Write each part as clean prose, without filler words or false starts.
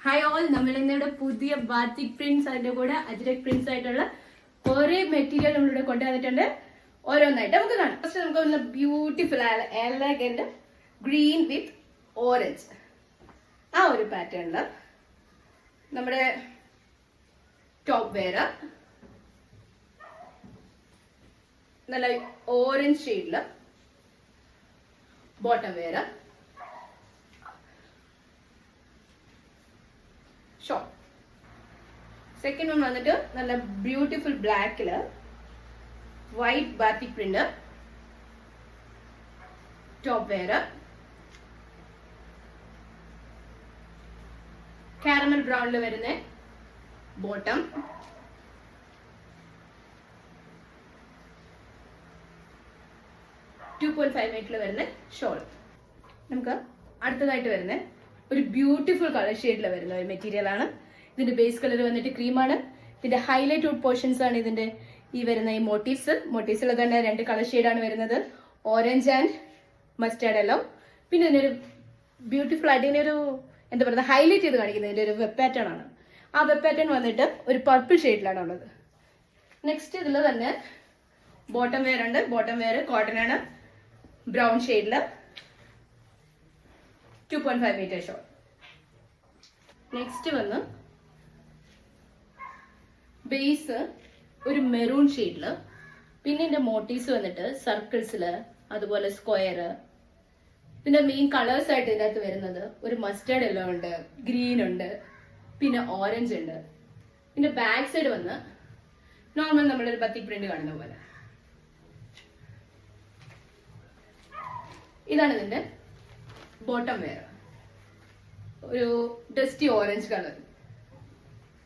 Hi all, നമ്മൾ ഇന്നിവിടെ പുതിയ ബാത്തിക് പ്രിന്റ്സ് അതിന്റെ കൂടെ അജ്രക് പ്രിന്റ്സ് ആയിട്ടുള്ള കുറെ മെറ്റീരിയൽ നമ്മളിവിടെ കൊണ്ടുവന്നിട്ടുണ്ട്. ഓരോന്നായിട്ട് നമുക്ക് കാണാം. ഫസ്റ്റ് നമുക്ക് നല്ല beautiful elegant green with orange ആ ഒരു പാറ്റേണില് നമ്മുടെ ടോപ്പ് വെയർ നല്ല ഓറഞ്ച് ഷെയ്ഡില്, bottom wear shop. Second one വന്നിട്ട് നല്ല ബ്യൂട്ടിഫുൾ ബ്ലാക്കില് white batik print top wear, caramel ബ്രൗണില് വരുന്ന ബോട്ടം, $2.5 വരുന്ന ഷോൾ. നമുക്ക് അടുത്തതായിട്ട് വരുന്ന ഒരു ബ്യൂട്ടിഫുൾ കളർ ഷെയ്ഡിൽ വരുന്ന ഒരു മെറ്റീരിയൽ ആണ്. ഇതിന്റെ ബേസ് കളർ വന്നിട്ട് ക്രീമാണ്. ഇതിന്റെ ഹൈലൈറ്റ് പോർഷൻസ് ആണ് ഇതിന്റെ ഈ വരുന്ന ഈ മോട്ടീവ്സിൽ തന്നെ രണ്ട് കളർ ഷെയ്ഡാണ് വരുന്നത്, ഓറഞ്ച് ആൻഡ് മസ്റ്റാർഡ് എല്ലോ. പിന്നെ ഇതിനൊരു ബ്യൂട്ടിഫുൾ ആയിട്ട് ഇതിനൊരു എന്താ പറയുക ഹൈലൈറ്റ് ചെയ്ത് കാണിക്കുന്നത് ഇതിന്റെ ഒരു വെബ് പാറ്റേൺ ആണ്. ആ വെബ് പാറ്റേൺ വന്നിട്ട് ഒരു പർപ്പിൾ ഷെയ്ഡിലാണ് ഉള്ളത്. നെക്സ്റ്റ് ഇതിൽ തന്നെ ബോട്ടം വെയർ ഉണ്ട്. ബോട്ടം വെയർ കോട്ടൺ ആണ്, ബ്രൗൺ ഷെയ്ഡില്, 2.5 മീറ്റർ ഷോൾ. നെക്സ്റ്റ് വന്ന് ബേസ് ഒരു മെറൂൺ ഷെയ്ഡില്, പിന്നെ ഇതിന്റെ മോട്ടീവ്സ് വന്നിട്ട് സർക്കിൾസില്, അതുപോലെ സ്ക്വയർ. പിന്നെ മെയിൻ കളേഴ്സ് ആയിട്ട് ഇതിനകത്ത് വരുന്നത് ഒരു മസ്റ്റേർഡ് യെല്ലോ ഉണ്ട്, ഗ്രീൻ ഉണ്ട്, പിന്നെ ഓറഞ്ച് ഉണ്ട്. പിന്നെ ബാക്ക് സൈഡ് വന്ന് നോർമൽ നമ്മളൊരു ബത്തിക് പ്രിന്റ് കാണുന്ന പോലെ. ഇതാണ് ഇതിന്റെ ബോട്ടം വെയർ, ഒരു ഡസ്റ്റി ഓറഞ്ച് കളർ.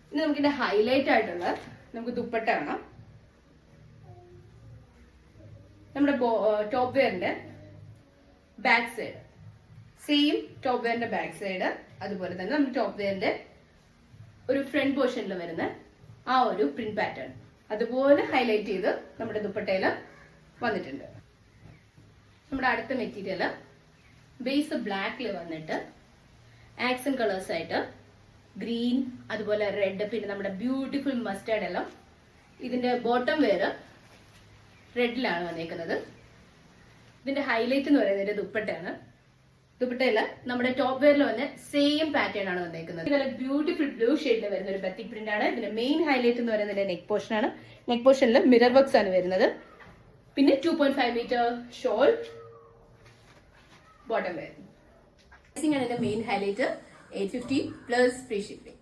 ഇനി നമുക്കിന്റെ ഹൈലൈറ്റ് ആയിട്ടുള്ള നമുക്ക് ദുപ്പട്ട കാണാം. നമ്മുടെ ടോപ്പ് വെയറിന്റെ ബാക്ക് സൈഡ് സെയിം ടോപ്പ് വെയറിന്റെ ബാക്ക് സൈഡ്, അതുപോലെ തന്നെ നമ്മുടെ ടോപ്പ് വെയറിന്റെ ഒരു ഫ്രണ്ട് പോർഷനിൽ വരുന്ന ആ ഒരു പ്രിന്റ് പാറ്റേൺ അതുപോലെ ഹൈലൈറ്റ് ചെയ്ത് നമ്മുടെ ദുപ്പട്ടയിൽ വന്നിട്ടുണ്ട്. നമ്മുടെ അടുത്ത മെറ്റീരിയൽ ബേസ് ബ്ലാക്കിൽ വന്നിട്ട് ആക്സൻ കളേഴ്സ് ആയിട്ട് ഗ്രീൻ, അതുപോലെ റെഡ്, പിന്നെ നമ്മുടെ ബ്യൂട്ടിഫുൾ മസ്റ്റാർഡ് എല്ലാം. ഇതിന്റെ ബോട്ടം വെയർ റെഡിലാണ് വന്നേക്കുന്നത്. ഇതിന്റെ ഹൈലൈറ്റ് എന്ന് പറയുന്നത് ദുപ്പട്ടയാണ്. ദുപ്പട്ടയില് നമ്മുടെ ടോപ്പ് വെയറിൽ വന്ന് സെയിം പാറ്റേൺ ആണ് വന്നേക്കുന്നത്. ഇത് ബ്യൂട്ടിഫുൾ ബ്ലൂ ഷെയ്ഡിൽ വരുന്ന ഒരു ബത്തിക് പ്രിന്റ് ആണ്. ഇതിന്റെ മെയിൻ ഹൈലൈറ്റ് എന്ന് പറയുന്നത് നെക്ക് പോർഷൻ ആണ്. നെക്ക് പോർഷനിൽ മിറർ വർക്ക്സ് ആണ് വരുന്നത്. പിന്നെ 2.5 മീറ്റർ ഷോൾ, ബോട്ടം വെയർ. ഇതിന്റെ main highlight 850 plus free shipping.